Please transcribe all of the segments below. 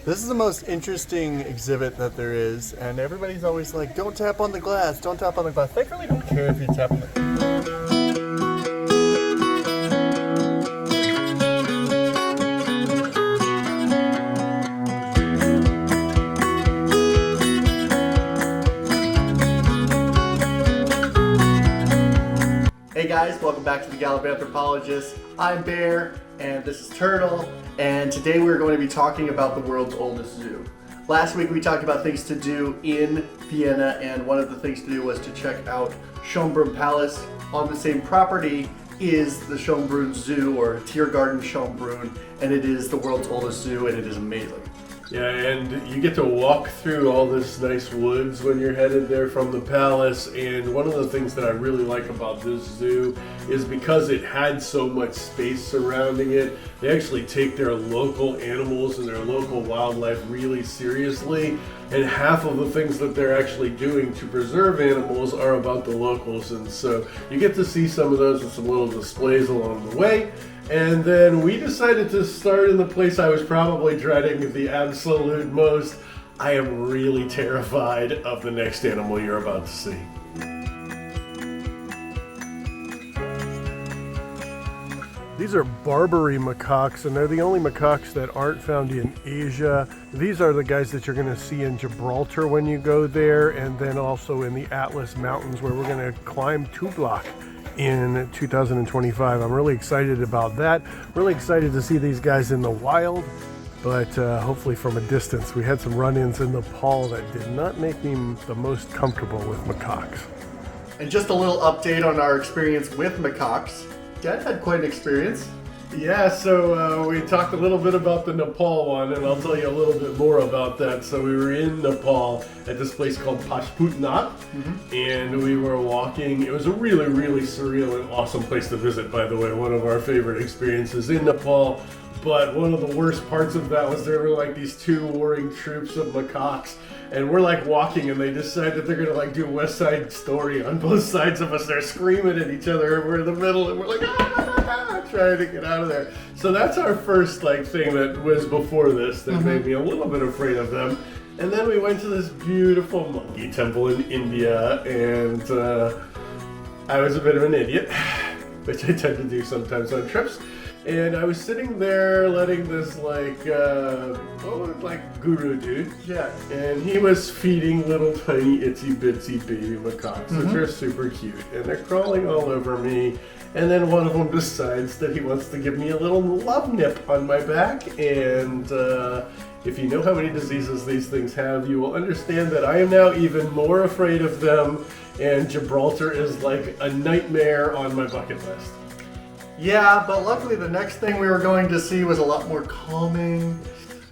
This is the most interesting exhibit that there is, and everybody's always like, don't tap on the glass, don't tap on the glass. They really don't care if you tap on the glass. Hey guys, welcome back to the Gallop Anthropologist. I'm Bear, and this is Turtle, and today we're going to be talking about the world's oldest zoo. Last week we talked about things to do in Vienna, and one of the things to do was to check out Schönbrunn Palace. On the same property is the Schönbrunn Zoo, or Tiergarten Schönbrunn, and it is the world's oldest zoo, and it is amazing. Yeah, and you get to walk through all this nice woods when you're headed there from the palace, and one of the things that I really like about this zoo is because it had so much space surrounding it, they actually take their local animals and their local wildlife really seriously, and half of the things that they're actually doing to preserve animals are about the locals, and so you get to see some of those with some little displays along the way. And then we decided to start in the place I was probably dreading the absolute most. I am really terrified of the next animal you're about to see. These are Barbary macaques, and they're the only macaques that aren't found in Asia. These are the guys that you're going to see in Gibraltar when you go there, and then also in the Atlas Mountains where we're going to climb Tublak in 2025. I'm really excited about that. Really excited to see these guys in the wild, but hopefully from a distance. We had some run-ins in Nepal that did not make me the most comfortable with macaques. And just a little update on our experience with macaques. Dad had quite an experience. Yeah, so we talked a little bit about the Nepal one, and I'll tell you a little bit more about that. So we were in Nepal at this place called Pashputnath, and we were walking. It was a really, really surreal and awesome place to visit, by the way. One of our favorite experiences in Nepal. But one of the worst parts of that was there were like these two warring troops of macaques, and we're like walking, and they decide that they're gonna like do West Side Story on both sides of us. They're screaming at each other, and we're in the middle, and we're like, trying to get out of there. So that's our first like thing that was before this that made me a little bit afraid of them. And then we went to this beautiful monkey temple in India, and I was a bit of an idiot, which I tend to do sometimes on trips. And I was sitting there letting this like guru dude. Yeah. And he was feeding little tiny itsy bitsy baby macaques, which are super cute. And they're crawling all over me. And then one of them decides that he wants to give me a little love nip on my back. And if you know how many diseases these things have, you will understand that I am now even more afraid of them. And Gibraltar is like a nightmare on my bucket list. Yeah, but luckily the next thing we were going to see was a lot more calming.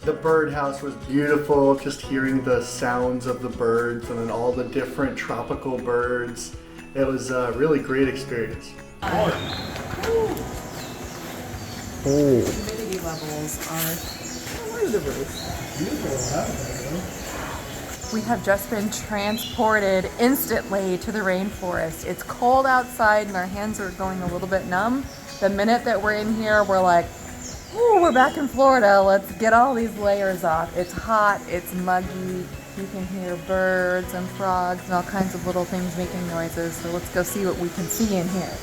The birdhouse was beautiful, just hearing the sounds of the birds and then all the different tropical birds. It was a really great experience. Humidity levels are... We have just been transported instantly to the rainforest. It's cold outside and our hands are going a little bit numb. The minute that we're in here, we're like, ooh, we're back in Florida. Let's get all these layers off. It's hot, it's muggy. You can hear birds and frogs and all kinds of little things making noises. So let's go see what we can see in here.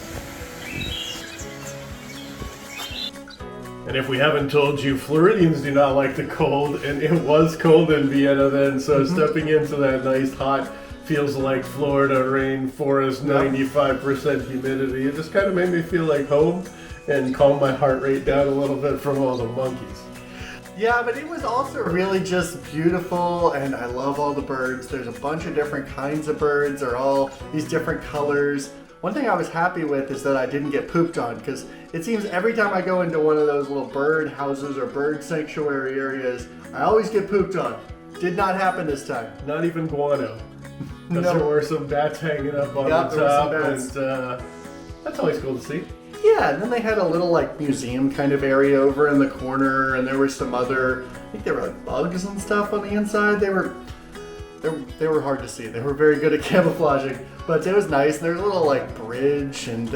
And if we haven't told you, Floridians do not like the cold, and it was cold in Vienna then, so stepping into that nice hot, feels like Florida rainforest, 95% humidity, it just kind of made me feel like home and calm my heart rate down a little bit from all the monkeys. Yeah, but it was also really just beautiful, and I love all the birds. There's a bunch of different kinds of birds. They're all these different colors. One thing I was happy with is that I didn't get pooped on, because it seems every time I go into one of those little bird houses or bird sanctuary areas, I always get pooped on. Did not happen this time. Not even guano. Because there were some bats hanging up on the top, and that's always cool to see. Yeah, and then they had a little like museum kind of area over in the corner, and there were some other, I think there were like bugs and stuff on the inside. They were hard to see. They were very good at camouflaging, but it was nice. And there was a little like bridge, and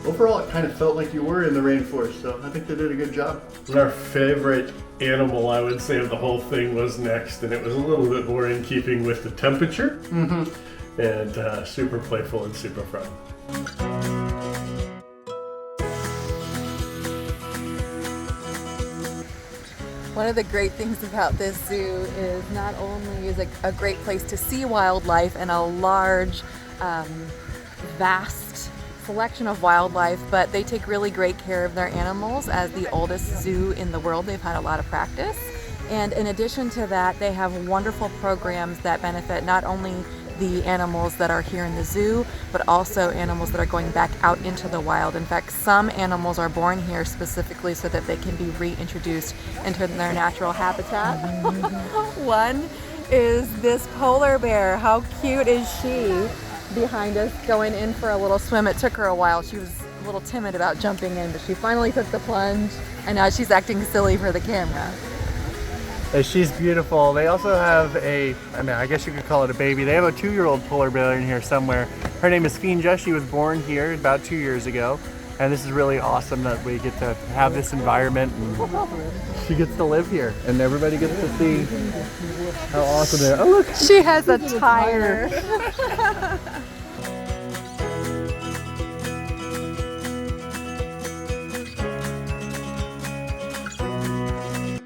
overall it kind of felt like you were in the rainforest, so I think they did a good job. Our favorite animal, I would say, of the whole thing was next, and it was a little bit more in keeping with the temperature, and super playful and super fun. One of the great things about this zoo is not only is it a great place to see wildlife and a large, vast selection of wildlife, but they take really great care of their animals. As the oldest zoo in the world, they've had a lot of practice. And in addition to that, they have wonderful programs that benefit not only the animals that are here in the zoo, but also animals that are going back out into the wild. In fact, some animals are born here specifically so that they can be reintroduced into their natural habitat. One is this polar bear. How cute is she? Behind us, going in for a little swim. It took her a while. She was a little timid about jumping in, but she finally took the plunge, and now she's acting silly for the camera. She's beautiful. They also have I guess you could call it a baby. They have a 2-year-old polar bear in here somewhere. Her name is Finja. She was born here about 2 years ago. And this is really awesome that we get to have this environment, and she gets to live here, and everybody gets to see how awesome they are. Oh, look! She has a tire.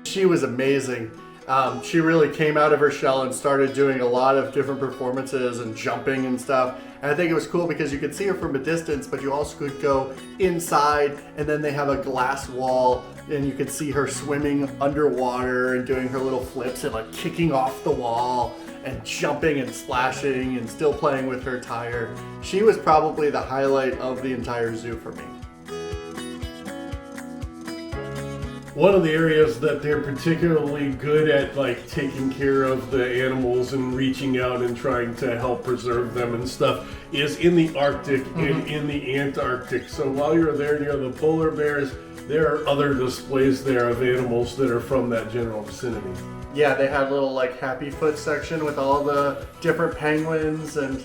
She was amazing. She really came out of her shell and started doing a lot of different performances and jumping and stuff. And I think it was cool because you could see her from a distance, but you also could go inside, and then they have a glass wall, and you could see her swimming underwater and doing her little flips and like kicking off the wall and jumping and splashing and still playing with her tire. She was probably the highlight of the entire zoo for me. One of the areas that they're particularly good at, like taking care of the animals and reaching out and trying to help preserve them and stuff, is in the Arctic and in the Antarctic. So while you're there near the polar bears, there are other displays there of animals that are from that general vicinity. Yeah, they had a little like happy foot section with all the different penguins, and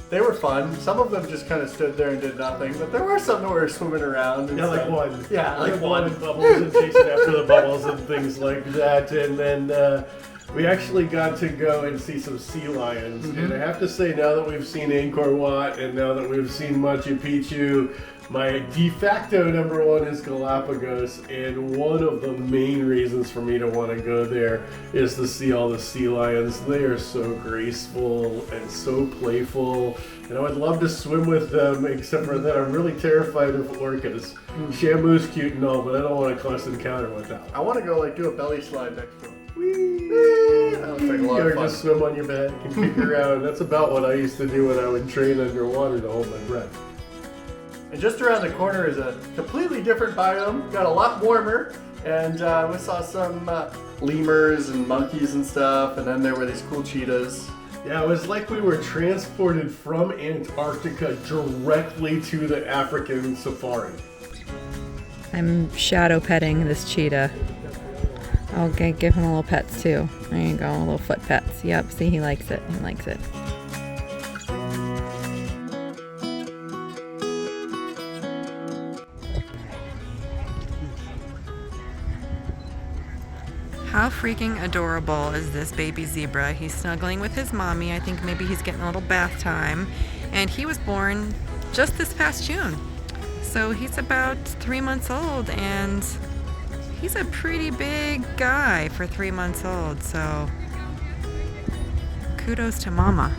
they were fun. Some of them just kind of stood there and did nothing, but there were some that were swimming around. And Yeah, like stuff. one. Yeah, like one. Bubbles and chasing after the bubbles and things like that. And then we actually got to go and see some sea lions. And I have to say, now that we've seen Angkor Wat and now that we've seen Machu Picchu, my de facto number one is Galapagos, and one of the main reasons for me to want to go there is to see all the sea lions. They are so graceful and so playful, and I would love to swim with them, except for that I'm really terrified of orcas. Shamu's cute and all, but I don't want a close encounter with that. I want to go like do a belly slide next to them. That looks like a lot Or of fun. just swim on your back and kick around. That's about what I used to do when I would train underwater to hold my breath. And just around the corner is a completely different biome, got a lot warmer, and we saw some lemurs and monkeys and stuff, and then there were these cool cheetahs. Yeah, it was like we were transported from Antarctica directly to the African safari. I'm shadow petting this cheetah. I'll give him a little pets too. There you go, little foot pets. Yep, see, he likes it. He likes it. How freaking adorable is this baby zebra? He's snuggling with his mommy. I think maybe he's getting a little bath time. And he was born just this past June. So he's about 3 months old, and he's a pretty big guy for 3 months old. So kudos to mama.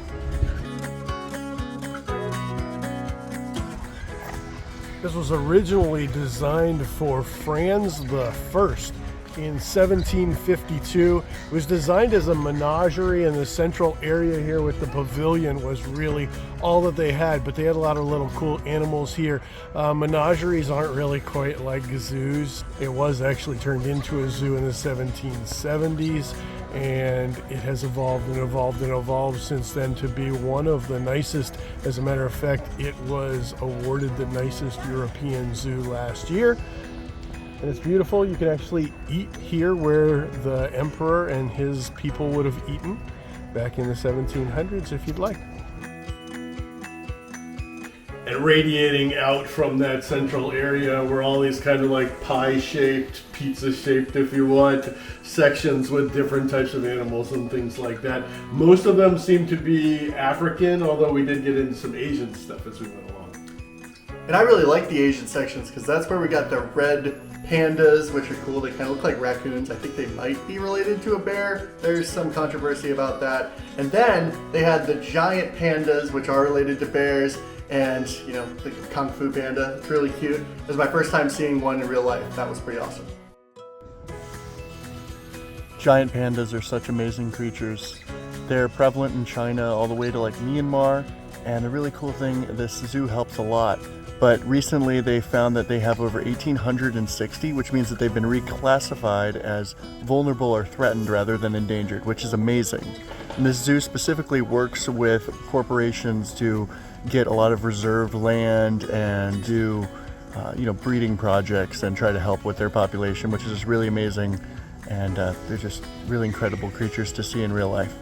This was originally designed for Franz the First. In 1752. It was designed as a menagerie, and the central area here with the pavilion was really all that they had, but they had a lot of little cool animals here. Menageries aren't really quite like zoos. It was actually turned into a zoo in the 1770s, and it has evolved and evolved and evolved since then to be one of the nicest. As a matter of fact, it was awarded the nicest European zoo last year. And it's beautiful. You can actually eat here where the emperor and his people would have eaten back in the 1700s if you'd like. And radiating out from that central area were all these kind of like pie-shaped, pizza-shaped, if you want, sections with different types of animals and things like that. Most of them seem to be African, although we did get into some Asian stuff as we went along. And I really like the Asian sections because that's where we got the red pandas, which are cool. They kind of look like raccoons. I think they might be related to a bear. There's some controversy about that. And then they had the giant pandas, which are related to bears. And, you know, the Kung Fu Panda. It's really cute. It was my first time seeing one in real life. That was pretty awesome. Giant pandas are such amazing creatures. They're prevalent in China all the way to like Myanmar. And the really cool thing, this zoo helps a lot. But recently they found that they have over 1,860, which means that they've been reclassified as vulnerable or threatened rather than endangered, which is amazing. And this zoo specifically works with corporations to get a lot of reserved land and do breeding projects and try to help with their population, which is just really amazing. And they're just really incredible creatures to see in real life.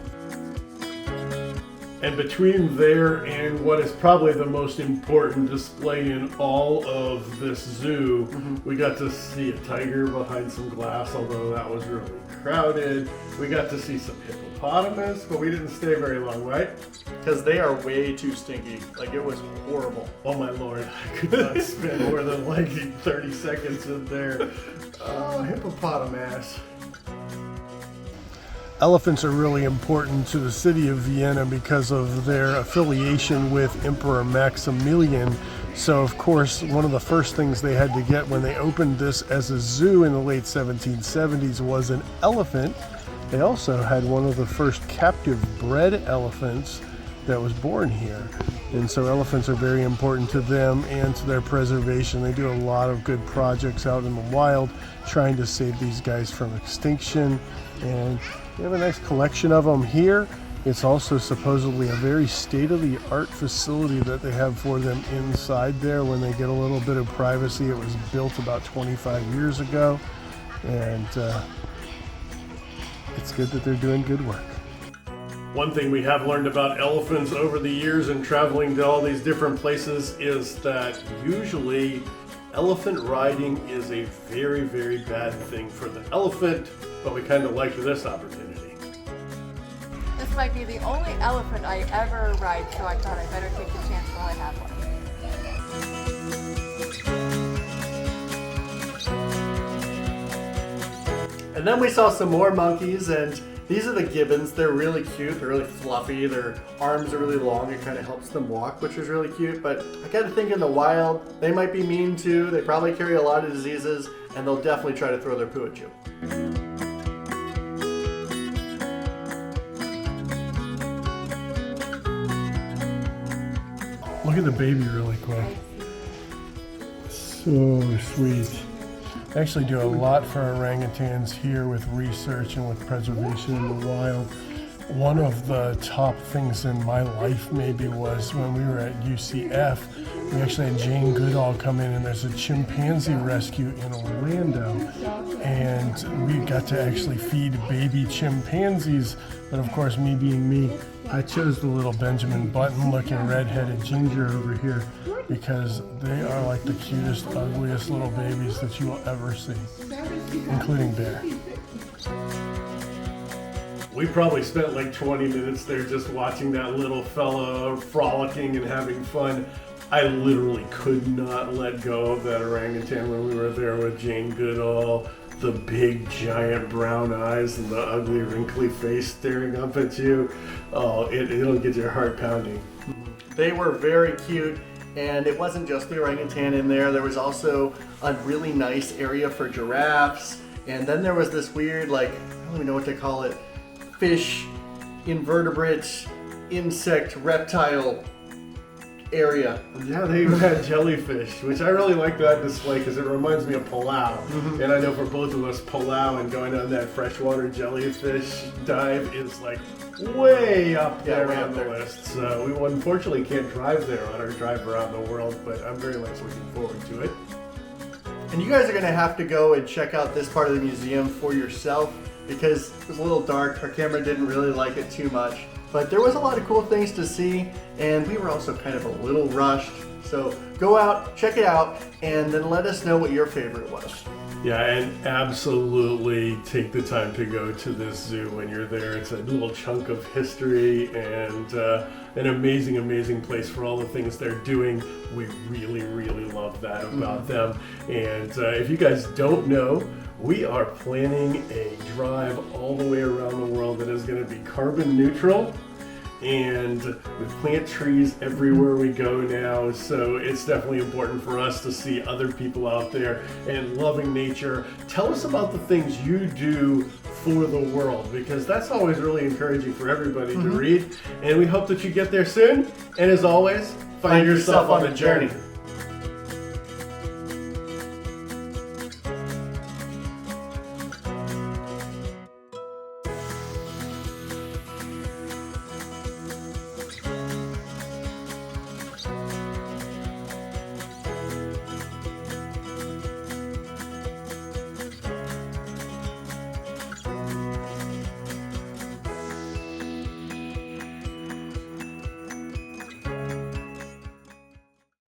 And between there and what is probably the most important display in all of this zoo, we got to see a tiger behind some glass, although that was really crowded. We got to see some hippopotamus, but we didn't stay very long, right? Because they are way too stinky. Like, it was horrible. Oh my lord, I could not spend more than like 30 seconds in there. Oh, hippopotamus. Elephants are really important to the city of Vienna because of their affiliation with Emperor Maximilian. So of course, one of the first things they had to get when they opened this as a zoo in the late 1770s was an elephant. They also had one of the first captive bred elephants that was born here. And so elephants are very important to them and to their preservation. They do a lot of good projects out in the wild trying to save these guys from extinction. And we have a nice collection of them here. It's also supposedly a very state-of-the-art facility that they have for them inside there when they get a little bit of privacy. It was built about 25 years ago, and it's good that they're doing good work. One thing we have learned about elephants over the years and traveling to all these different places is that usually elephant riding is a very, very bad thing for the elephant, but we kind of liked this opportunity. This might be the only elephant I ever ride, so I thought I better take the chance while I have one. And then we saw some more monkeys, and these are the gibbons. They're really cute. They're really fluffy. Their arms are really long. It kind of helps them walk, which is really cute. But I kind of think in the wild, they might be mean too. They probably carry a lot of diseases, and they'll definitely try to throw their poo at you. Look at the baby really quick. So sweet. I actually do a lot for orangutans here with research and with preservation in the wild. One of the top things in my life maybe was when we were at UCF, we actually had Jane Goodall come in, and there's a chimpanzee rescue in Orlando, and we got to actually feed baby chimpanzees. But of course, me being me, I chose the little Benjamin Button looking red-headed ginger over here because they are like the cutest, ugliest little babies that you will ever see, including Bear. We probably spent like 20 minutes there just watching that little fella frolicking and having fun. I literally could not let go of that orangutan when we were there with Jane Goodall. The big giant brown eyes and the ugly wrinkly face staring up at you. Oh, it'll get your heart pounding. They were very cute, and it wasn't just the orangutan in there. There was also a really nice area for giraffes, and then there was this weird, like, I don't even know what to call it, fish, invertebrate, insect, reptile area. Yeah, they even had jellyfish, which I really like that display because it reminds me of Palau. And I know for both of us, Palau and going on that freshwater jellyfish dive is like way up there on the list. So we unfortunately can't drive there on our drive around the world, but I'm very much looking forward to it. And you guys are going to have to go and check out this part of the museum for yourself because it was a little dark. Our camera didn't really like it too much. But there was a lot of cool things to see, and we were also kind of a little rushed. So go out, check it out, and then let us know what your favorite was. Yeah, and absolutely take the time to go to this zoo when you're there. It's a little chunk of history and an amazing, amazing place for all the things they're doing. We really, really love that about them. And if you guys don't know, we are planning a drive all the way around the world that is going to be carbon neutral. And we plant trees everywhere we go now, so it's definitely important for us to see other people out there and loving nature. Tell us about the things you do for the world, because that's always really encouraging for everybody to read. And we hope that you get there soon. And as always, find yourself on a journey.